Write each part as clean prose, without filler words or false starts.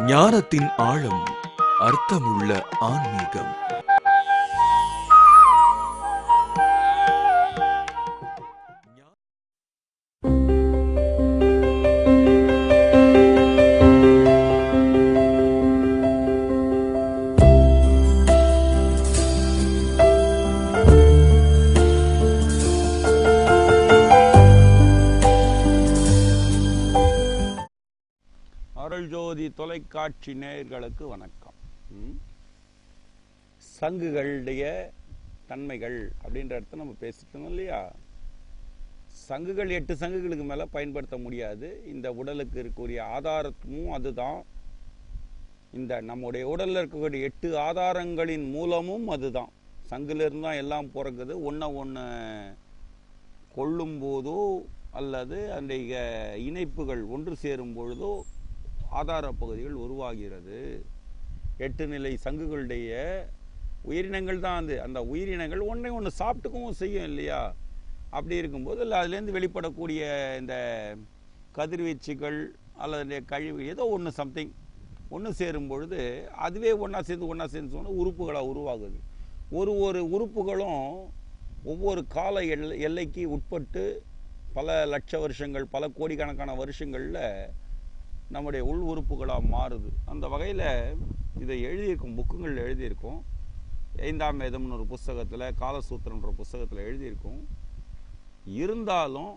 ஞானத்தின் ஆழம், அர்த்தமுள்ள ஆன்மீகம். அருள்ஜோதி தொலைக்காட்சி நேயர்களுக்கு வணக்கம். சங்குகளுடைய தன்மைகள் அப்படின்ற இடத்த நம்ம பேசிட்டோம் இல்லையா? சங்குகள் 8 சங்குகளுக்கு மேலே பயன்படுத்த முடியாது. இந்த உடலுக்கு இருக்கக்கூடிய ஆதாரமும் அதுதான். இந்த நம்முடைய உடலில் இருக்கக்கூடிய 8 ஆதாரங்களின் மூலமும் அதுதான். சங்குலேருந்து தான் எல்லாம் பிறகுது. ஒன்று கொள்ளும் போதோ அல்லது அந்த இணைப்புகள் ஒன்று சேரும் பொழுதோ ஆதார பகுதிகள் உருவாகிறது. 8 நிலை சங்குகளுடைய உயிரினங்கள் தான் அது. அந்த உயிரினங்கள் ஒன்று சாப்பிட்டுக்கவும் செய்யும் இல்லையா? அப்படி இருக்கும்போது இல்லை அதுலேருந்து வெளிப்படக்கூடிய இந்த கதிர்வீச்சுகள் அல்லது கழிவு ஏதோ சம்திங் ஒன்று சேரும் பொழுது அதுவே ஒன்றா சேர்ந்து சொன்னால் உறுப்புகளாக உருவாகுது. ஒரு உறுப்புகளும் ஒவ்வொரு கால எல்லைக்கு உட்பட்டு பல லட்ச வருஷங்கள் பல கோடிக்கணக்கான வருஷங்களில் நம்முடைய உள் உறுப்புகளாக மாறுது. அந்த வகையில் இதை எழுதியிருக்கும், புக்குங்களில் எழுதியிருக்கும். 5ஆம் வேதம்னு ஒரு புஸ்தகத்தில், காலசூத்திரன்ற புஸ்தகத்தில் எழுதியிருக்கும். இருந்தாலும்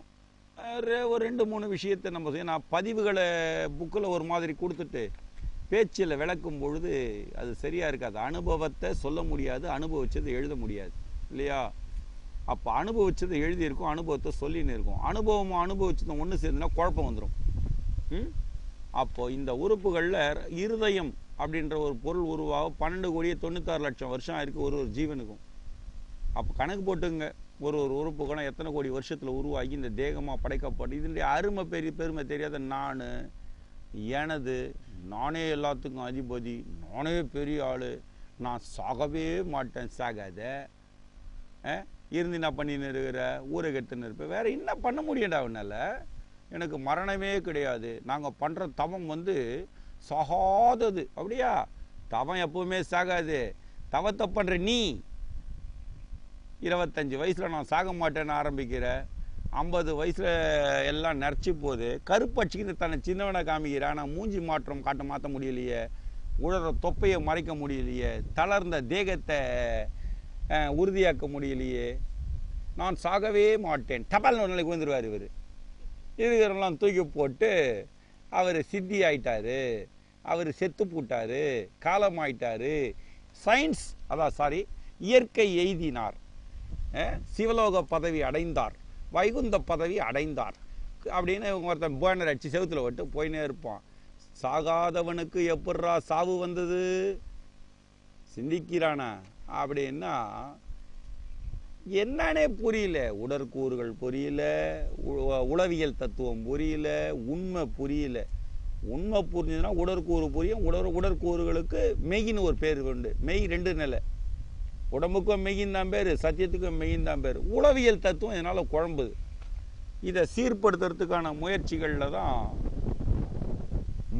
ஒரு 2-3 விஷயத்தை நம்ம நான் பதிவுகளை புக்கில் ஒரு மாதிரி கொடுத்துட்டு பேச்சில் விளக்கும் பொழுது அது சரியாக இருக்காது. அனுபவத்தை சொல்ல முடியாது, அனுபவிச்சதை எழுத முடியாது இல்லையா? அப்போ அனுபவிச்சதை எழுதியிருக்கும், அனுபவத்தை சொல்லின்னு இருக்கும். அனுபவமும் அனுபவிச்சதும் ஒன்று சேர்ந்துன்னா குழப்பம் வந்துடும். அப்போது இந்த உறுப்புகளில் இருதயம் அப்படின்ற ஒரு பொருள் உருவாக 12,96,00,000 வருஷம் ஆயிருக்கு ஒரு ஜீவனுக்கும். அப்போ கணக்கு போட்டுங்க, ஒரு உறுப்புகளும் எத்தனை கோடி வருஷத்தில் உருவாகி இந்த தேகமாக படைக்கப்பட்டு இதனுடைய அருமை பெருமை தெரியாத நான், எனது, நானே எல்லாத்துக்கும் அதிபதி, நானே பெரிய ஆள், நான் சாகவே மாட்டேன், சாகாத இருந்து என்ன பண்ணின்னு இருக்கிற, ஊரை கெட்டுன்னு இருப்பேன், வேறு என்ன பண்ண முடியண்டா அவனால்? எனக்கு மரணமே கிடையாது, நாங்கள் பண்ணுற தவம் சாகாதது. அப்படியா? தவம் எப்பவுமே சாகாது. தவத்தை பண்ணுற நீ 25 வயசில் நான் சாக மாட்டேன்னு ஆரம்பிக்கிற, 50 வயசில் எல்லாம் நரைச்சி போகுது, கருப்படிச்சிக்கின்னு தன்னை சின்னவனை காமிக்கிற, ஆனால் மூஞ்சி மாற்ற முடியலையே, உழற தொப்பையை மறைக்க முடியலையே, தளர்ந்த தேகத்தை உறுதியாக்க முடியலையே, நான் சாகவே மாட்டேன், டபால்னு ஒரு நாளைக்கு வந்துடுவார் இவர். இருக்கிறவெல்லாம் தூக்கி போட்டு அவர் சித்தி ஆயிட்டாரு, அவர் செத்து போட்டார், காலம் ஆயிட்டாரு, சயின்ஸ் இயற்கை எய்தினார், சிவலோக பதவி அடைந்தார், வைகுந்த பதவி அடைந்தார் அப்படின்னு ஒருத்தன் பேனர் அடிச்சு செவுத்துல விட்டு போயினே இருப்பான். சாகாதவனுக்கு எப்பட்றா சாவு வந்தது சிந்திக்கிறானா? அப்படின்னா என்னன்னே புரியல. உடற்கூறுகள் புரியல, உளவியல் தத்துவம் புரியல, உண்மை புரியல. உண்மை புரிஞ்சதுன்னா உடற்கூறு புரியும். உடற்கூறுகளுக்கு மெய்யின்னு ஒரு பேர் உண்டு. மெய் 2 நிலை. உடம்புக்கும் மெய்யின் தான் பேர், சத்தியத்துக்கும் மெய்யின் தான் பேர். உளவியல் தத்துவம் இதனால் குழம்புது. இதை சீர்படுத்துறதுக்கான முயற்சிகளில் தான்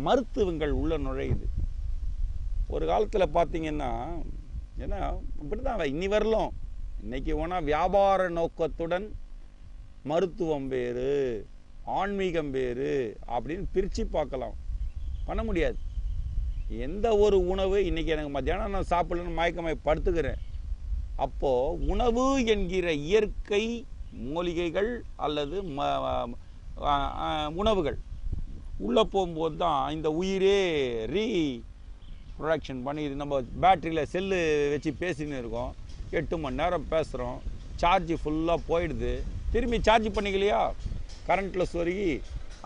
மருத்துவங்கள் உள்ள நுழையுது. ஒரு காலத்தில் பார்த்தீங்கன்னா, ஏன்னா இப்படி தான் இன்னி வரலாம். இன்னைக்கு வேணா வியாபார நோக்கத்துடன் மருத்துவம் வேறு, ஆன்மீகம் வேறு அப்படின்னு பிரித்து பார்க்கலாம். பண்ண முடியாது. எந்த ஒரு உணவு இன்னைக்கு எனக்கு மத்தியானம் நான் சாப்பிடலன்னு மயக்கமாய் படுத்துக்கிறேன், அப்போது உணவு என்கிற இயற்கை மூலிகைகள் அல்லது உணவுகள் உள்ளே போகும்போது தான் இந்த உயிரே ப்ரொடக்ஷன் பண்ணி. இது நம்ம பேட்டரியில் செல்லு வச்சு பேசின்னு இருக்கோம், 8 மணி நேரம் பேசுகிறோம், சார்ஜ் ஃபுல்லாக போயிடுது, திரும்பி சார்ஜ் பண்ணிக்கலையா கரண்ட்டில் சொருகி,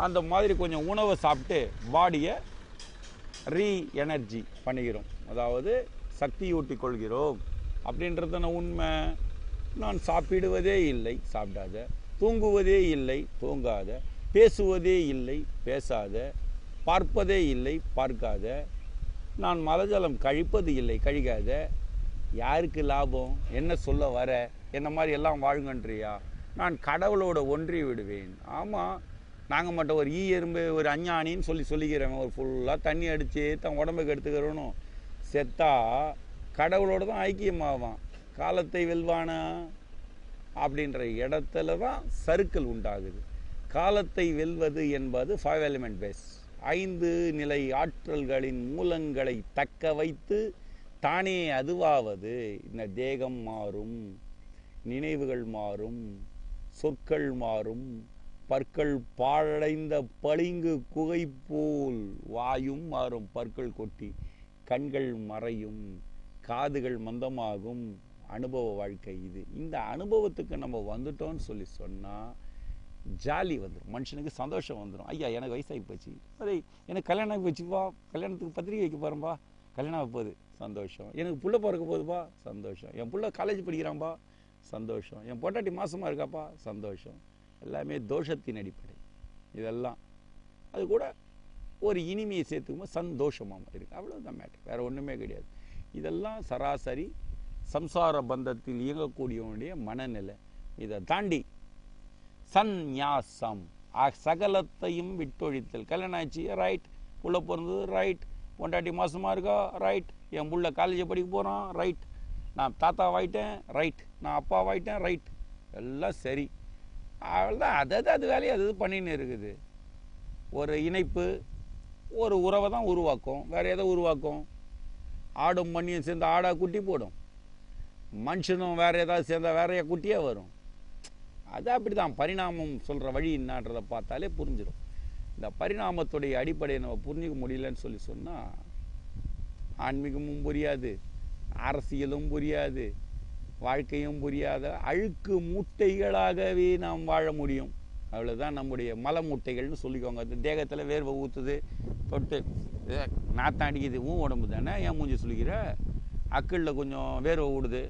அந்த மாதிரி கொஞ்சம் உணவை சாப்பிட்டு பாடியை எனர்ஜி பண்ணிக்கிறோம், அதாவது சக்தியூட்டி கொள்கிறோம் அப்படின்றதான உண்மை. நான் சாப்பிடுவதே இல்லை, சாப்பிடாத, தூங்குவதே இல்லை, தூங்காத, பேசுவதே இல்லை, பேசாத, பார்ப்பதே இல்லை, பார்க்காத, நான் மலஜலம் கழிப்பது இல்லை, கழிக்காத. யாருக்கு லாபம்? என்ன சொல்ல வர? என்ன மாதிரி எல்லாம் வாழுங்கன்றியா? நான் கடவுளோட ஒன்றி விடுவேன். ஆமாம், நாங்கள் மட்டும் ஒரு எறும்பு ஒரு அஞ்ஞானின்னு சொல்லிக்கிறவன் ஒரு ஃபுல்லாக தண்ணி அடித்து தன் உடம்புக்கு எடுத்துக்கிறணும் செத்தா கடவுளோட தான் ஐக்கியமாவான். காலத்தை வெல்வானா அப்படின்ற இடத்துல தான் சறுக்கல் உண்டாகுது. காலத்தை வெல்வது என்பது 5 எலிமெண்ட் பேஸ், 5 நிலை ஆற்றல்களின் மூலங்களை தக்க வைத்து தானே அதுவாவது. இந்த தேகம் மாறும், நினைவுகள் மாறும், சொற்கள் மாறும், பற்கள் பாழடைந்த பளிங்கு குகை போல் வாயும் மாறும் பற்கள் கொட்டி, கண்கள் மறையும், காதுகள் மந்தமாகும். அனுபவ வாழ்க்கை இது. இந்த அனுபவத்துக்கு நம்ம வந்துட்டோம்னு சொல்லி சொன்னால் ஜாலி வந்துடும், மனுஷனுக்கு சந்தோஷம் வந்துடும். ஐயா எனக்கு வயசாகி போச்சு, அதே எனக்கு கல்யாணம் ஆகி போச்சுப்பா, கல்யாணத்துக்கு பத்திரிக்கை வைக்க போகிறேன்பா, கல்யாணம் ஆக போகுது சந்தோஷம். எனக்கு புள்ள பிறக்க போகுதுப்பா சந்தோஷம். என் புள்ள காலேஜ் படிக்கிறான்பா சந்தோஷம். என் பொட்டாட்டி மாசமாக இருக்காப்பா சந்தோஷம். எல்லாமே தோஷத்தின் அடிப்படை. இதெல்லாம் அது கூட ஒரு இனிமையை சேர்த்துக்கும்போது சந்தோஷமாக இருக்குது. அவ்வளோதான் மேட்டர், வேறு ஒன்றுமே கிடையாது. இதெல்லாம் சராசரி சம்சார பந்தத்தில் இயங்கக்கூடியவனுடைய மனநிலை. இதை தாண்டி சந்நியாசம், சகலத்தையும் விட்டொழித்தல். கல்யாணம் ஆச்சு ரைட், புள்ள பிறந்தது ரைட், பொண்டாட்டி மாசமாக இருக்கா ரைட், என் புள்ள காலேஜ் படிக்க போகிறான் ரைட், நான் தாத்தாவாயிட்டேன் ரைட், நான் அப்பாவாயிட்டேன் ரைட், எல்லாம் சரி. அவ்வளோதான். அது வேலையை அது பண்ணின்னு இருக்குது. ஒரு இணைப்பு ஒரு உறவை தான் உருவாக்கும், வேறு எதை உருவாக்கும்? ஆடும் மண்ணியும் சேர்ந்து ஆடாக குட்டி போடும், மனுஷனும் வேறு ஏதாவது சேர்ந்தால் வேறைய குட்டியாக வரும். அது அப்படி தான். பரிணாமம் சொல்கிற வழி என்னன்றதை பார்த்தாலே புரிஞ்சிடும். இந்த பரிணாமத்துடைய அடிப்படையை நம்ம புரிஞ்சிக்க முடியலன்னு சொல்லி சொன்னால் ஆன்மீகமும் புரியாது, அரசியலும் புரியாது, வாழ்க்கையும் புரியாத அழுக்கு மூட்டைகளாகவே நாம் வாழ முடியும். அவ்வளோதான் நம்முடைய மல மூட்டைகள்னு சொல்லிக்கோங்க. அந்த தேகத்தில் வேர்வை ஊற்றுது, தொட்டு நாற்றம் அடிக்குது, உடம்பு தானே, ஏன் மூஞ்சி சொல்லிக்கிற, அக்கிளில் கொஞ்சம் வேர்வை ஊடுது,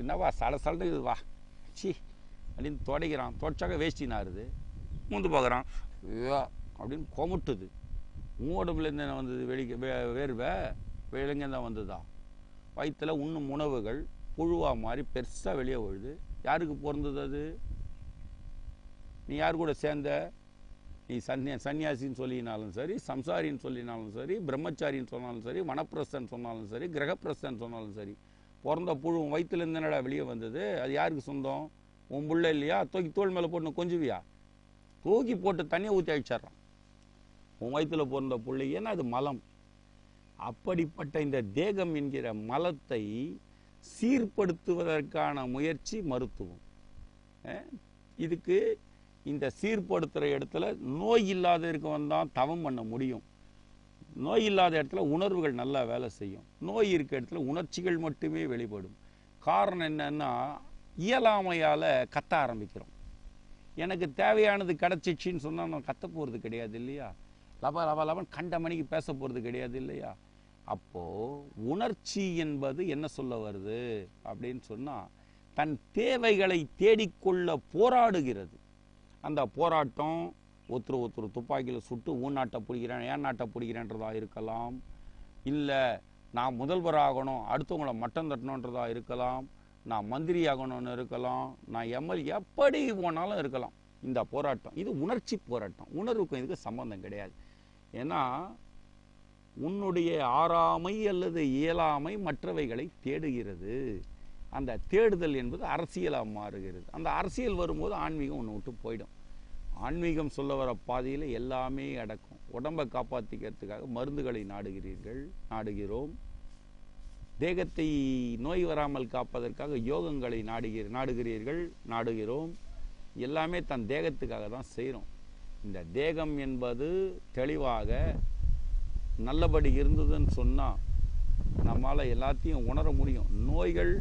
என்னவா சட சடக்குது வா சி அப்படின்னு துடைக்கிறான், தொடச்சாக்க வேஷ்டி நாருது, மூந்து பார்க்குறான் அப்படின்னு கொமட்டுது. உடம்புலேருந்து என்ன வந்தது? வேர்வை வெளிங்கேருந்து தான் வந்ததா? வயிற்றில் உண்ணும் உணவுகள் புழுவாக மாதிரி பெருசாக வெளியே விழுது. யாருக்கு பிறந்தது அது? நீ யார் கூட சேர்ந்த? நீ சன்னியாசின்னு சொல்லினாலும் சரி, சம்சாரின்னு சொல்லினாலும் சரி, பிரம்மச்சாரின்னு சொன்னாலும் சரி, வனப்பிரஸ்தன் சொன்னாலும் சரி, கிரகப்பிரஸ்தன் சொன்னாலும் சரி, பிறந்த புழு வயிற்றுலேருந்து என்னடா வெளியே வந்தது? அது யாருக்கு சொந்தம்? உன் புள்ள இல்லையா? தூக்கி தோல் மேலே போட்டு கொஞ்சுவியா? தூக்கி போட்டு தண்ணியை ஊற்றி அழிச்சிட்றான் உன் வயிற்றில் பிறந்த புள்ளை. ஏன்னா அது மலம். அப்படிப்பட்ட இந்த தேகம் என்கிற மலத்தை சீர்படுத்துவதற்கான முயற்சி மருத்துவம். இதுக்கு இந்த சீர்படுத்துகிற இடத்துல நோய் இல்லாத இருக்கவன் தான் தவம் பண்ண முடியும். நோய் இல்லாத இடத்துல உணர்வுகள் நல்லா வேலை செய்யும். நோய் இருக்க இடத்துல உணர்ச்சிகள் மட்டுமே வெளிப்படும். காரணம் என்னன்னா, இயலாமையால் கத்த ஆரம்பிக்கிறோம். எனக்கு தேவையானது கிடச்சிச்சின்னு சொன்னால் நான் கத்த போகிறது கிடையாது இல்லையா? லப லப லபன் கண்ட மணிக்கு பேச போகிறது கிடையாது இல்லையா? அப்போது உணர்ச்சி என்பது என்ன சொல்ல வருது அப்படின்னு சொன்னால், தன் தேவைகளை தேடிக்கொள்ள போராடுகிறது. அந்த போராட்டம் ஒருத்தர் துப்பாக்கியில் சுட்டு ஊன் நாட்டை பிடிக்கிறேன், ஏன் நாட்டை பிடிக்கிறேன்றதா இருக்கலாம், இல்லை நான் முதல்வராகணும் அடுத்தவங்களை மட்டம் தட்டணுன்றதா இருக்கலாம், நான் மந்திரி ஆகணும்னு இருக்கலாம், நான் எம்எல்ஏ, எப்படி போனாலும் இருக்கலாம். இந்த போராட்டம் இது உணர்ச்சி போராட்டம். உணர்வுக்கும் இதுக்கு சம்பந்தம் கிடையாது. ஏன்னா உன்னுடைய ஆறாமை அல்லது இயலாமை மற்றவைகளை தேடுகிறது. அந்த தேடுதல் என்பது அரசியலாக மாறுகிறது. அந்த அரசியல் வரும்போது ஆன்மீகம் ஒன்று விட்டு போயிடும். ஆன்மீகம் சொல்ல வர பாதையில் எல்லாமே அடக்கும். உடம்பை காப்பாற்றிக்கிறதுக்காக மருந்துகளை நாடுகிறோம். தேகத்தை நோய் வராமல் காப்பதற்காக யோகங்களை நாடுகிறோம். எல்லாமே தன் தேகத்துக்காக தான் செய்கிறோம். இந்த தேகம் என்பது தெளிவாக நல்லபடி இருந்ததுன்னு சொன்னால் நம்மளால் எல்லாத்தையும் உணர முடியும். நோய்கள்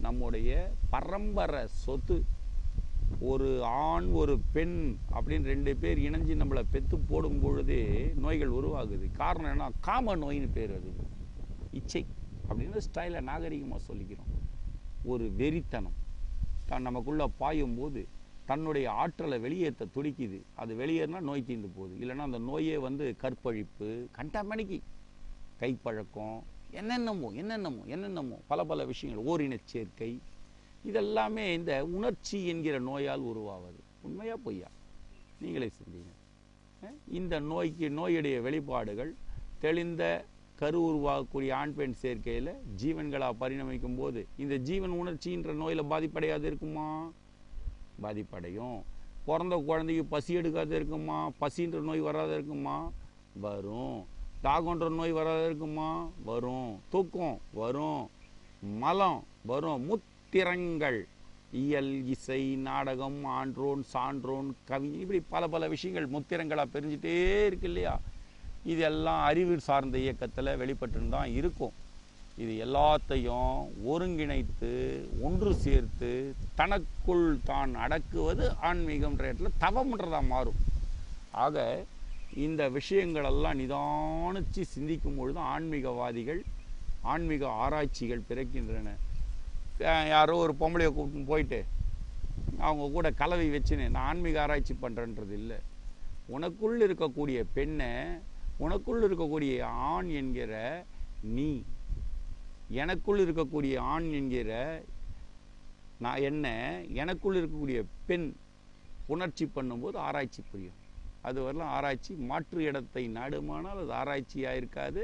நம்முடைய பரம்பரை சொத்து. ஒரு ஆண் ஒரு பெண் அப்படின்னு 2 பேர் இணைஞ்சு நம்மளை பெற்று போடும் பொழுதே நோய்கள் உருவாகுது. காரணம் என்ன? காம நோயின்னு பேர். அது இச்சை அப்படின்னு ஸ்டைலை நாகரிகமாக சொல்லிக்கிறோம். ஒரு வெறித்தனம் தான் நமக்குள்ளே பாயும் போது தன்னுடைய ஆற்றலை வெளியேற்ற துடிக்குது. அது வெளியேறினா நோய் தீர்ந்து போகுது. இல்லைன்னா அந்த நோயே கற்பழிப்பு, கண்டமணிக்கு கைப்பழக்கம், என்னென்னமோ பல விஷயங்கள், ஓரினச் சேர்க்கை, இதெல்லாமே இந்த உணர்ச்சி என்கிற நோயால் உருவாவது. உண்மையா பொய்யா? நீங்களே சிந்திங்க. இந்த நோயுடைய வெளிப்பாடுகள் தெளிந்த கரு உருவாகக்கூடிய ஆண் பெண் சேர்க்கையில் ஜீவன்களாக பரிணமிக்கும் போது இந்த ஜீவன் உணர்ச்சின்ற நோயில் பாதிப்படையாது இருக்குமா? பாதிப்படையும். பிறந்த குழந்தைக்கு பசி எடுக்காத இருக்குமா? பசின்ற நோய் வராத இருக்குமா? வரும். தாகன்ற நோய் வராத இருக்குமா? வரும். தூக்கம் வரும். மலம் வரும். முத்திரங்கள், இயல், இசை, நாடகம், ஆன்றோன், சான்றோன், கவி, இப்படி பல பல விஷயங்கள் முத்திரங்களாக பிரிஞ்சுட்டே இருக்கு இல்லையா? இதெல்லாம் அறிவு சார்ந்த இயக்கத்தில் வெளிப்பட்டு தான் இருக்கும். இது எல்லாத்தையும் ஒருங்கிணைத்து ஒன்று சேர்த்து தனக்குள் தான் அடக்குவது ஆன்மீகம்ன்ற இடத்துல தவம்ன்றதாக மாறும். ஆக இந்த விஷயங்களெல்லாம் நிதானித்து சிந்திக்கும் பொழுது ஆன்மீகவாதிகள், ஆன்மீக ஆராய்ச்சிகள் பிறக்கின்றன. யாரோ ஒரு பொம்பளையை கூப்பிட்டு போயிட்டு அவங்க கூட கலவை வச்சுன்னு நான் ஆன்மீக ஆராய்ச்சி பண்ணுறன்றது இல்லை. உனக்குள் இருக்கக்கூடிய பெண்ணை, உனக்குள் இருக்கக்கூடிய ஆண் என்கிற நீ, எனக்குள் இருக்கக்கூடிய ஆண் என்கிற நான் என்ன, எனக்குள் இருக்கக்கூடிய பெண் உணர்ச்சி பண்ணும்போது ஆராய்ச்சி புரியும். அது வரலாம் ஆராய்ச்சி. மாற்று இடத்தை நாடுமானால் அது ஆராய்ச்சியாக இருக்காது,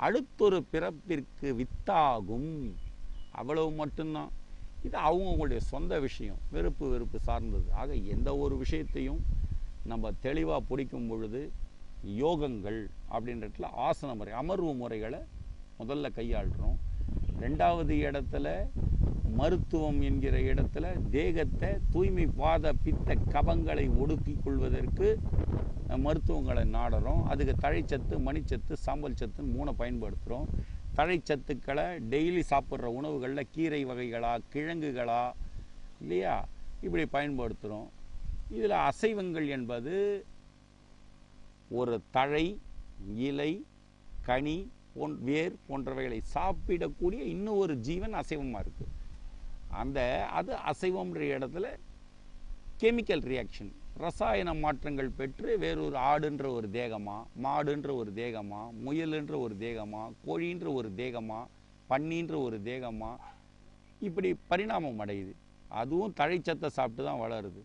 அடுத்தொரு பிறப்பிற்கு வித்தாகும். அவ்வளவு மட்டும்தான். இது அவங்களுடைய சொந்த விஷயம், வெறுப்பு சார்ந்தது. ஆக எந்த ஒரு விஷயத்தையும் நம்ம தெளிவாக பிடிக்கும் பொழுது யோகங்கள் அப்படின்றதுல ஆசன முறை, அமர்வு முறைகளை முதல்ல கையாளுறோம். ரெண்டாவது இடத்துல மருத்துவம் என்கிற இடத்துல தேகத்தை தூய்மை பாத பித்த கபங்களை ஒடுக்கி கொள்வதற்கு மருத்துவங்களை நாடுறோம். அதுக்கு தழைச்சத்து, மணிச்சத்து, சாம்பல் சத்துன்னு 3 பயன்படுத்துகிறோம். தழைச்சத்துக்களை டெய்லி சாப்பிட்ற உணவுகளில் கீரை வகைகளா, கிழங்குகளா, இல்லையா, இப்படி பயன்படுத்துகிறோம். இதில் அசைவங்கள் என்பது ஒரு தழை, இலை, கனி, வேர் போன்றவைகளை சாப்பிடக்கூடிய இன்னும் ஒரு ஜீவன் அசைவமாக இருக்குது. அது அசைவம்ன்ற இடத்துல கெமிக்கல் ரியாக்ஷன், ரசாயன மாற்றங்கள் பெற்று வேறொரு ஆடுன்ற ஒரு தேகமா, மாடுன்ற ஒரு தேகமா, முயலுன்ற ஒரு தேகமா, கோழின்ற ஒரு தேகமா, பன்னின்ற ஒரு தேகமா, இப்படி பரிணாமம் அடையுது. அதுவும் தழைச்சத்தை சாப்பிட்டு தான் வளருது.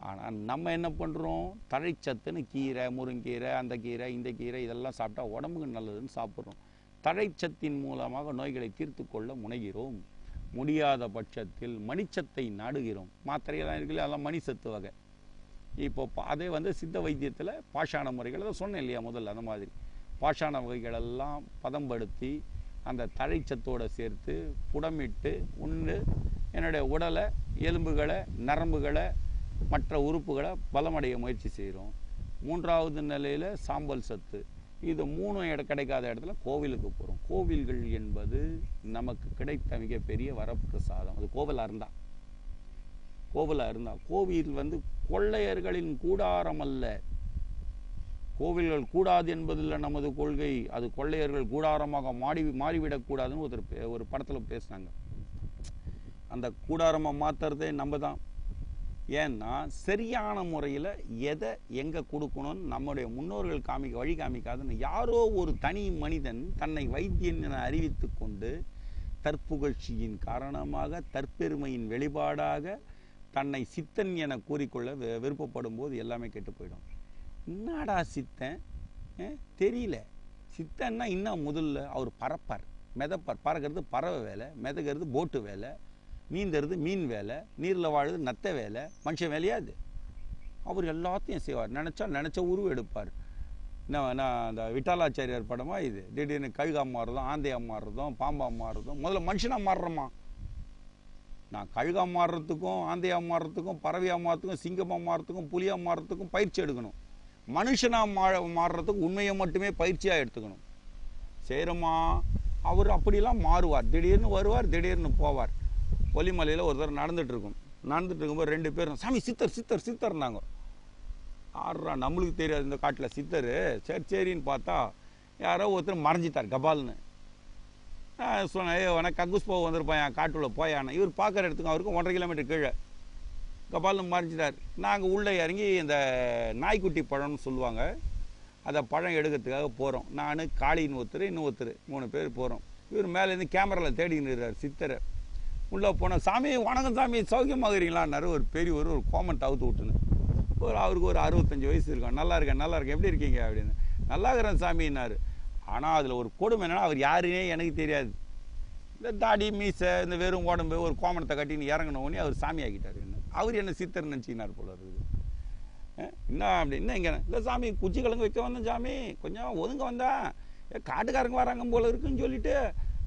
ஆனால் நம்ம என்ன பண்ணுறோம்? தழைச்சத்துன்னு கீரை, முருங்கீரை, அந்த கீரை, இந்த கீரை இதெல்லாம் சாப்பிட்டா உடம்புக்கு நல்லதுன்னு சாப்பிட்றோம். தழைச்சத்தின் மூலமாக நோய்களை தீர்த்து கொள்ள முனைகிறோம். முடியாத பட்சத்தில் மணிச்சத்தை நாடுகிறோம். மாத்திரையெல்லாம் இருக்குல்ல, அதெல்லாம் மணிச்சத்து வகை. இப்போ அதே சித்த வைத்தியத்தில் பாஷாண முறைகள், அதை சொன்னேன் இல்லையா முதல்ல, அந்த மாதிரி பாஷாண வகைகளெல்லாம் பதம்படுத்தி அந்த தழைச்சத்தோடு சேர்த்து புடமிட்டு உண்டு என்னுடைய உடலை, எலும்புகளை, நரம்புகளை, மற்ற உறுப்புகளை பலமடைய முயற்சி செய்கிறோம். 3வது நிலையில் சாம்பல் சத்து. இது 3 கிடைக்காத இடத்துல கோவிலுக்கு போகிறோம். கோவில்கள் என்பது நமக்கு கிடைத்த மிகப்பெரிய வரப்பிரசாதம். அது கோவிலாக இருந்தால் கோவில் கொள்ளையர்களின் கூடாரம் அல்ல. கோவில்கள் கூடாது என்பதில் நமது கொள்கை. அது கொள்ளையர்கள் கூடாரமாக மாறிவிடக்கூடாதுன்னு ஒரு படத்தில் பேசினாங்க. அந்த கூடாரமாக மாற்றுறதே நம்ம தான். ஏன்னா சரியான முறையில் எதை எங்கே கொடுக்கணும்னு நம்முடைய முன்னோர்கள் வழி காமிக்காதுன்னு யாரோ ஒரு தனி மனிதன் தன்னை வைத்தியன் என அறிவித்து கொண்டு தற்புகழ்ச்சியின் காரணமாக, தற்பெருமையின் வெளிப்பாடாக தன்னை சித்தன் என கூறிக்கொள்ள விருப்பப்படும் போது எல்லாமே கெட்டு போயிடும். என்னடா சித்தன் தெரியல. சித்தன்னா இன்னும் முதல்ல அவர் பறப்பார், மிதப்பார். பறக்கிறது பறவை வேலை, மிதக்கிறது போட்டு வேலை, நீந்துறது மீன் வேலை, நீரில் வாழுது நத்த வேலை. மனுஷன் வேலையாது. அவர் எல்லாத்தையும் செய்வார். நினச்ச உருவம் எடுப்பார். நான் அந்த விட்டாலாச்சாரியார் படமா இது, திடீர்னு கழுகா மாறுறதும், ஆந்தையா மாறுறதும், பாம்பா மாறுறதும். முதல்ல மனுஷனாக மாறுறோமா? நான் கழுகா மாறுறதுக்கும், ஆந்தையா மாறுறதுக்கும், பறவையாக மாறுறதுக்கும், சிங்கமாக மாறுறதுக்கும், புலியாக மாறுறதுக்கும் பயிற்சி எடுக்கணும். மனுஷனாக மாறுறதுக்கு உண்மையை மட்டுமே பயிற்சியாக எடுத்துக்கணும். செய்கிறோமா? அவர் அப்படிலாம் மாறுவார். திடீர்னு வருவார், திடீர்னு போவார். கொல்லிமலையில் ஒருத்தர் நடந்துட்டு இருக்கும்போது 2 பேரும் சாமி சித்தர்னாங்க. ஆடுறா, நம்மளுக்கு தெரியாது இந்த காட்டில் சித்தர். சரின்னு பார்த்தா யாரோ ஒருத்தர் மறைஞ்சிட்டார் கபால்னு. சொன்னேன், உனக்கு கக்கூஸ் போக வந்திருப்பான் காட்டுள்ள போயானா. இவர் பார்க்குற இடத்துக்கு அவருக்கு 1.5 கிலோமீட்டர் கீழே கபால்னு மறைஞ்சிட்டார். நாங்கள் உள்ளே இறங்கி இந்த நாய்க்குட்டி பழம்னு சொல்லுவாங்க, அதை பழம் எடுக்கிறதுக்காக போகிறோம். நான், காளின்னு ஒருத்தர், இன்னொருத்தர், 3 பேர் போகிறோம். இவர் மேலேருந்து கேமராவில் தேடிக்கிட்டு இருக்கிறார் சித்தரை. உள்ளே போனால், சாமி வணக்கம் சாமி, சௌக்கியமாகறீங்களான்னாரு. ஒரு பெரிய ஒரு கோமெண்ட் அவுத்து விட்டுன்னு அவருக்கு ஒரு 65 வயசு இருக்கும். நல்லா இருக்கேன் எப்படி இருக்கீங்க அப்படின்னு. நல்லா இருக்கிறேன் சாமின்னாரு. ஆனால் அதில் ஒரு கொடுமை என்னன்னா, அவர் யாருன்னே எனக்கு தெரியாது. இந்த தாடி மீசை இந்த வெறும் உடம்பு ஒரு கோமணத்தை கட்டின்னு இறங்கினோடனே அவர் சாமி ஆக்கிட்டார். என்ன அவர் என்ன சித்தர் நினச்சினார் போல இருக்குது. என்ன அப்படி என்ன இங்கே இல்லை சாமி குச்சி கிழங்கு வைக்க வந்தேன் சாமி, கொஞ்சம் ஒதுங்க வந்தேன், காட்டுக்காரங்க வராங்க போல இருக்குன்னு சொல்லிட்டு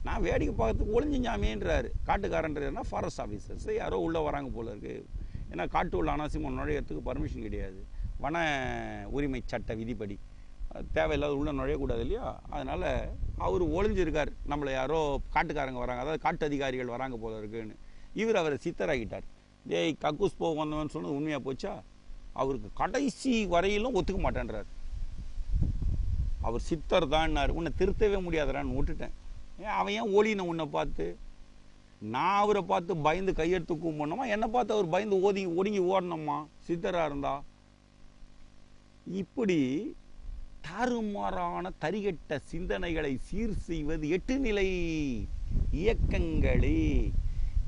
நான் வேடிக்கை பார்க்கறதுக்கு ஒளிஞ்சு சாமின்றாரு. காட்டுக்காரன்றதுனா ஃபாரஸ்ட் ஆஃபீஸர்ஸ் யாரோ உள்ளே வராங்க போல இருக்குது. ஏன்னா காட்டு உள்ள அனாவசியமாக நுழையிறதுக்கு பர்மிஷன் கிடையாது, வன உரிமை சட்ட விதிப்படி தேவையில்லாத உள்ளே நுழையக்கூடாது இல்லையா. அதனால் அவர் ஒளிஞ்சிருக்கார், நம்மளை யாரோ காட்டுக்காரங்க வராங்க, அதாவது காட்டு அதிகாரிகள் வராங்க போல இருக்குன்னு. இவர் அவரை சித்தராகிட்டார். டேய் கக்கூஸ் போக வந்தவன் சொன்னது உண்மையாக போச்சா. அவருக்கு கடைசி வரையிலும் ஒத்துக்க மாட்டேன்றார். அவர் சித்தர் தான்னார். உன்னை திருத்தவே முடியாதுறான்னு விட்டுட்டேன். அவன் ஏன் ஓலின உன்னை பார்த்து, நான் அவரை பார்த்து பயந்து கையெடுத்து கும்பிடணுமா, என்னை பார்த்து அவர் பயந்து ஒடுங்கி ஓடணுமா சித்தராக இருந்தா. இப்படி தாறுமாறான தரிகட்ட சிந்தனைகளை சீர் செய்வது 8 நிலை இயக்கங்களே.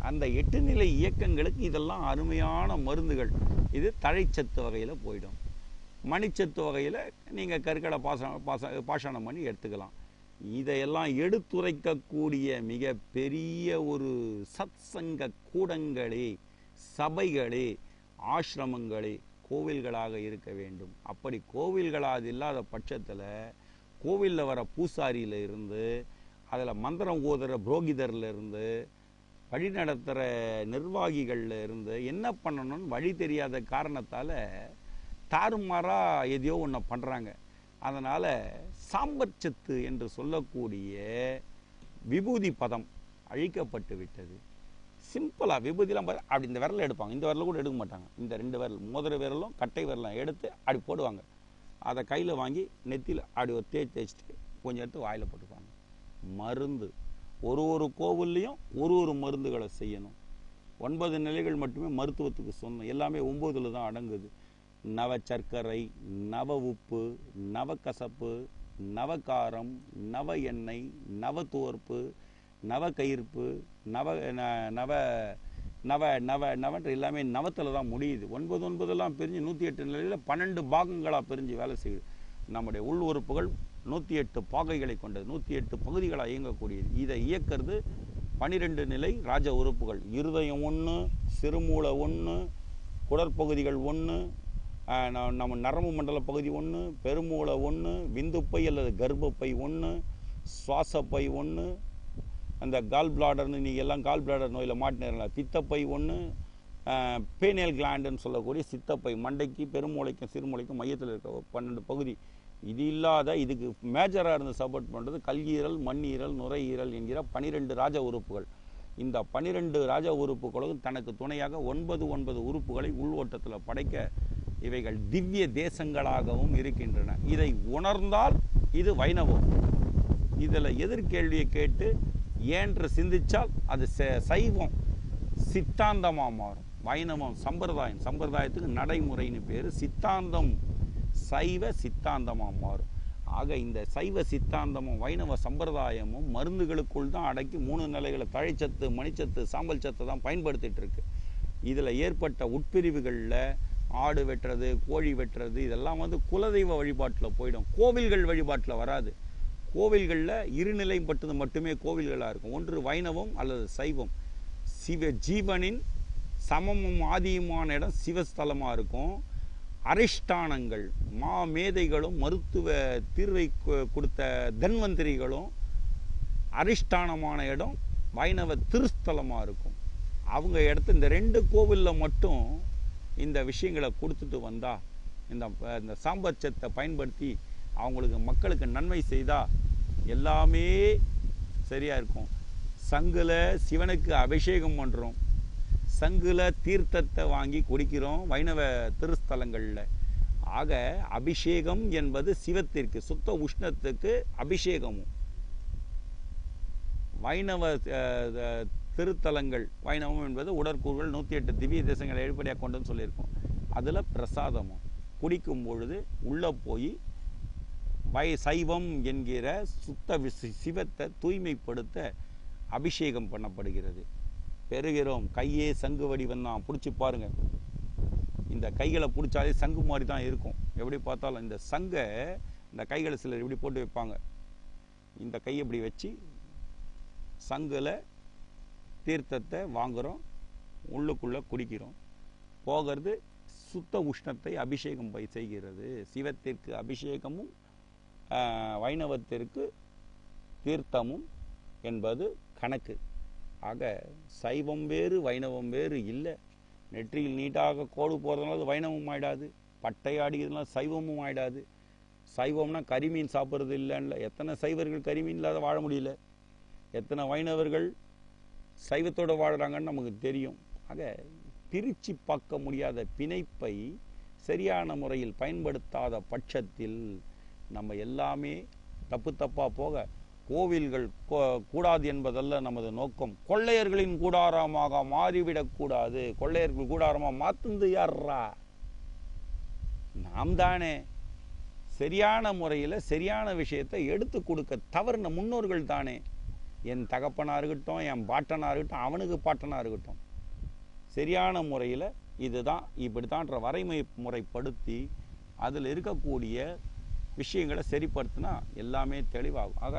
அந்த 8 நிலை இயக்கங்களுக்கு இதெல்லாம் அருமையான மருந்துகள். இது தழைச்சத்து வகையில் போயிடும். மணிச்சத்து வகையில் நீங்கள் கற்களை பாஷாணம் பண்ணி எடுத்துக்கலாம். இதையெல்லாம் எடுத்துரைக்கக்கூடிய மிக பெரிய ஒரு சத்சங்க கூடங்களே, சபைகளே, ஆசிரமங்களே கோவில்களாக இருக்க வேண்டும். அப்படி கோவில்களாக இல்லாத பட்சத்தில் கோவிலில் வர பூசாரியில் இருந்து, அதில் மந்திரம் ஓதுகிற புரோகிதரில் இருந்து, வழி நடத்துகிற நிர்வாகிகளில் இருந்து என்ன பண்ணணும்னு வழி தெரியாத காரணத்தால் தாறுமாறாக எதையோ ஒன்று பண்ணுறாங்க. அதனால் சாம்பற்சத்து என்று சொல்லக்கூடிய விபூதி பதம் அழிக்கப்பட்டு விட்டது. சிம்பிளாக விபூதிலாம் அப்படி இந்த விரலை எடுப்பாங்க, இந்த விரலை கூட எடுக்க மாட்டாங்க. இந்த 2 விரல் மோதிர விரலும் கட்டை விரலும் எடுத்து அப்படி போடுவாங்க. அதை கையில் வாங்கி நெத்தியில் அப்படி ஒரு தேய்ச்சிட்டு கொஞ்சம் எடுத்து வாயில் போட்டுப்பாங்க. மருந்து ஒரு கோவில்லையும் ஒரு மருந்துகளை செய்யணும். 9 நிலைகள் மட்டுமே மருத்துவத்துக்கு சொன்னோம். எல்லாமே 9ல் தான் அடங்குது. நவ சர்க்கரை, நவ உப்பு, நவ கசப்பு, நவகாரம், நவ எண்ணெய், நவ துவர்ப்பு, நவ கயிர்ப்பு, நவ நவ நவ நவ நவன்ற எல்லாமே நவத்தில் தான் முடியுது. 9 பிரிஞ்சு 108 நிலையில் 12 பாகங்களாக பிரிஞ்சு வேலை செய்யுது. நம்முடைய உள் உறுப்புகள் 108 பாகைகளை கொண்டது, 108 பகுதிகளாக இயங்கக்கூடியது. இதை இயக்கிறது 12 நிலை ராஜ உறுப்புகள். இருதயம் 1, சிறுமூளை 1, குடற்பகுதிகள் 1, நம்ம நரம்பு மண்டல பகுதி 1, பெருமூளை 1, விந்துப்பை அல்லது கர்ப்பப்பை 1, சுவாசப்பை 1, அந்த கால் பிளாடர்னு நீங்கள் எல்லாம் கால் பிளாடர் நோயில் மாட்டினீங்களா, பித்தப்பை 1, பேனியல் கிளாண்டுன்னு சொல்லக்கூடிய சித்தப்பை, மண்டைக்கு பெருமூளைக்கும் சிறுமூளைக்கும் மையத்தில் இருக்க 12 பகுதி. இது இல்லாத இதுக்கு மேஜராக இருந்து சப்போர்ட் பண்ணுறது கல்லீரல், மண்ணீரல், நுரையீரல் என்கிற 12 ராஜ உறுப்புகள். இந்த 12 ராஜ உறுப்புகளும் தனக்கு துணையாக 9 உறுப்புகளை உள்ஓட்டத்தில் படைக்க இவைகள் திவ்ய தேசங்களாகவும் இருக்கின்றன. இதை உணர்ந்தால் இது வைணவம். இதில் எதிர்கேள்வியை கேட்டு ஏன்று சிந்திச்சால் அது சைவம் சித்தாந்தமாக மாறும். வைணவம் சம்பிரதாயத்துக்கு நடைமுறைன்னு பேர். சித்தாந்தம் சைவ சித்தாந்தமாக மாறும். ஆக இந்த சைவ சித்தாந்தமும் வைணவ சம்பிரதாயமும் மருந்துகளுக்குள் தான் அடக்கி 3 நிலைகளை தழைச்சத்து, மணிச்சத்து, சாம்பல் சத்தை தான் பயன்படுத்திட்டு இருக்கு. இதில் ஏற்பட்ட உட்பிரிவுகளில் ஆடு வெட்டுறது, கோழி வெட்டுறது இதெல்லாம் குலதெய்வ வழிபாட்டில் போயிடும், கோவில்கள் வழிபாட்டில் வராது. கோவில்களில் 2 நிலை மட்டுமே கோவில்களாக இருக்கும். ஒன்று வைணவம் அல்லது சைவம். ஜீவனின் சமமும் ஆதியுமான இடம் சிவஸ்தலமாக இருக்கும். அரிஷ்டானங்கள், மேதைகளும் மருத்துவ தீர்வை கொடுத்த தன்வந்திரிகளும் அரிஷ்டானமான இடம் வைணவ திருஸ்தலமாக இருக்கும். அவங்க இடத்து இந்த 2 கோவிலில் மட்டும் இந்த விஷயங்களை கொடுத்துட்டு வந்தால், இந்த சாம்பர்ச்சத்தை பயன்படுத்தி அவங்களுக்கு மக்களுக்கு நன்மை செய்தால் எல்லாமே சரியாக இருக்கும். சங்குல சிவனுக்கு அபிஷேகம் பண்ணுறோம், சங்குல தீர்த்தத்தை வாங்கி குடிக்கிறோம் வைணவ திருஸ்தலங்களில். ஆக அபிஷேகம் என்பது சிவத்திற்கு, சுத்த உஷ்ணத்துக்கு அபிஷேகமும். வைணவ திருத்தலங்கள், வைணவம் என்பது உடற்கூறுகள் 108 திவ்ய தேசங்களை அடிப்படையாக கொண்டுன்னு சொல்லியிருக்கோம். அதில் பிரசாதமும் குடிக்கும் பொழுது உள்ளே போய் சைவம் என்கிற சுத்த சிவத்தை தூய்மைப்படுத்த அபிஷேகம் பண்ணப்படுகிறது. பெறுகிறோம். கையே சங்கு வடிவம் தான். பிடிச்சி பாருங்க. இந்த கைகளை பிடிச்சாலே சங்கு மாதிரி தான் இருக்கும். எப்படி பார்த்தாலும் இந்த சங்கை இந்த கைகளை சிலர் இப்படி போட்டு வைப்பாங்க. இந்த கையை இப்படி வச்சு சங்கில் தீர்த்தத்தை வாங்குகிறோம், உள்ளுக்குள்ளே குடிக்கிறோம். போகிறது சுத்த உஷ்ணத்தை அபிஷேகம் செய்கிறது. சிவத்திற்கு அபிஷேகமும் வைணவத்திற்கு தீர்த்தமும் என்பது கணக்கு. ஆக சைவம் வேறு வைணவம் வேறு இல்லை. நெற்றியில் நீட்டாக கோடு போகிறதுனால வைணவம் ஆயிடாது, பட்டை ஆடிக்கிறதுனால சைவமும் ஆயிடாது. சைவம்னா கரிமீன் சாப்பிட்றது இல்லைன்னு. எத்தனை சைவர்கள் கரிமீன் இல்லாத வாழ முடியல, எத்தனை வைணவர்கள் சைவத்தோடு வாழ்கிறாங்கன்னு நமக்கு தெரியும். ஆக பிரித்து பார்க்க முடியாத பிணைப்பை சரியான முறையில் பயன்படுத்தாத பட்சத்தில் நம்ம எல்லாமே தப்பாக போக, கோவில்கள் கூடாது என்பதல்ல நமது நோக்கம். கொள்ளையர்களின் கூடாரமாக மாறிவிடக்கூடாது. கொள்ளையர்கள் கூடாரமாக மாத்துந்து யார்ரா? நாம் தானே. சரியான முறையில் சரியான விஷயத்தை எடுத்து கொடுக்க தவறுன முன்னோர்கள் தானே. என் தகப்பனாக இருக்கட்டும், என் பாட்டனாக இருக்கட்டும், அவனுக்கு பாட்டனாக இருக்கட்டும், சரியான முறையில் இதுதான் இப்படித்தான்ற வரைமுறை முறைப்படுத்தி அதில் இருக்கக்கூடிய விஷயங்களை சரிப்படுத்தினா எல்லாமே தெளிவாகும். ஆக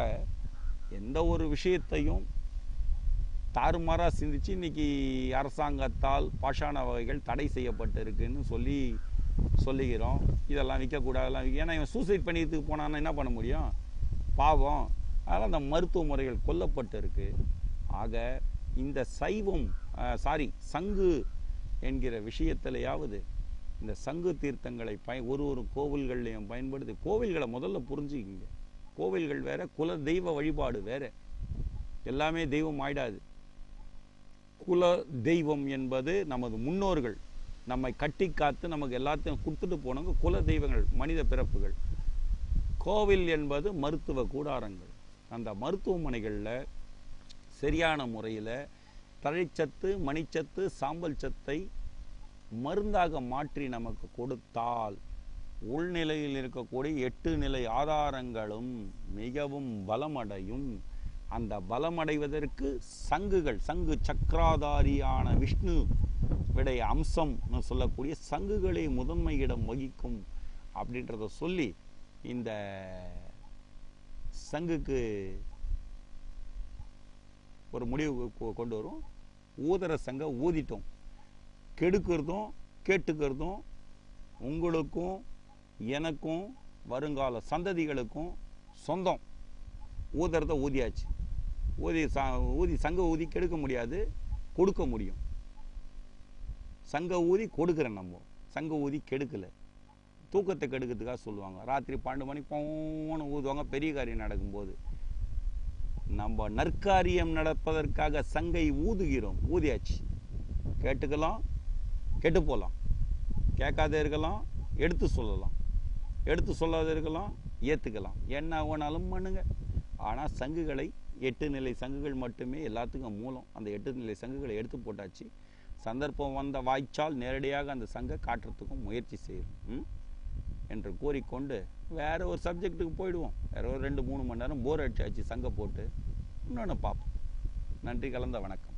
எந்த ஒரு விஷயத்தையும் தாறுமாறாக சிந்திச்சு இன்னைக்கு அரசாங்கத்தால் பாஷாண வகைகள் தடை செய்யப்பட்டு இருக்குன்னு சொல்லிக்கிறோம். இதெல்லாம் விற்கக்கூடாது. ஏன்னா இவன் சூசைட் பண்ணிக்கிறதுக்கு போனான்னா என்ன பண்ண முடியும்? பாவம். அதனால் அந்த மருத்துவ முறைகள் கொல்லப்பட்டு இருக்கு. ஆக இந்த சங்கு என்கிற விஷயத்திலேயாவது இந்த சங்கு தீர்த்தங்களை ஒரு கோவில்கள்லையும் பயன்படுத்தி கோவில்களை முதல்ல புரிஞ்சுக்கிங்க. கோவில்கள் வேற, குல தெய்வ வழிபாடு வேற. எல்லாமே தெய்வம் ஆயிடாது. குல தெய்வம் என்பது நமது முன்னோர்கள் நம்மை கட்டி காத்து நமக்கு எல்லாத்தையும் கொடுத்துட்டு போனவங்க குல தெய்வங்கள், மனித பிறப்புகள். கோவில் என்பது மருத்துவ கூடாரங்கள். அந்த மருத்துவமனைகளில் சரியான முறையில் தழைச்சத்து, மணிச்சத்து, சாம்பல் சத்தை மருந்தாக மாற்றி நமக்கு கொடுத்தால் உள்நிலையில் இருக்கக்கூடிய 8 நிலை ஆதாரங்களும் மிகவும் பலமடையும். அந்த பலமடைவதற்கு சங்கு சக்கராதாரியான விஷ்ணு விடைய அம்சம் சொல்லக்கூடிய சங்குகளை முதன்மை இடம் வகிக்கும் அப்படின்றத சொல்லி இந்த சங்குக்கு ஒரு முடிவு கொண்டு வரும். ஊதர சங்க ஊதிட்டோம். கெடுக்கிறதும் கேட்டுக்கிறதும் உங்களுக்கும் எனக்கும் வருங்கால சந்ததிகளுக்கும் சொந்தம். ஊதறத ஊதியாச்சு. சங்க ஊதி கெடுக்க முடியாது, கொடுக்க முடியும். சங்க ஊதி கொடுக்குறேன். நம்ம சங்க ஊதி கெடுக்கல. தூக்கத்தை கெடுக்கிறதுக்காக சொல்லுவாங்க. ராத்திரி 12 மணி போன்னு ஊதுவாங்க பெரிய காரியம் நடக்கும்போது. நம்ம நற்காரியம் நடப்பதற்காக சங்கை ஊதுகிறோம். ஊதியாச்சு. கேட்டுக்கலாம், கெட்டு போகலாம். கேட்காத இருக்கலாம், எடுத்து சொல்லலாம். எடுத்து சொல்லாத இருக்கலாம், ஏற்றுக்கலாம். என்ன வேணாலும் பண்ணுங்க. ஆனால் சங்குகளை 8 நிலை சங்குகள் மட்டுமே எல்லாத்துக்கும் மூலம். அந்த 8 நிலை சங்குகளை எடுத்து போட்டாச்சு. சந்தர்ப்பம் வந்த வாய்ச்சால் நேரடியாக அந்த சங்கை காட்டுறதுக்கும் முயற்சி செய்யணும் என்று கூறிக்கொண்டு வேற ஒரு சப்ஜெக்டுக்கு போயிடுவோம். வேற ஒரு 2-3 மணி நேரம் போர் அடிச்சாச்சு சங்கை போட்டு. இன்னொன்று பார்ப்போம். நன்றி கலந்த வணக்கம்.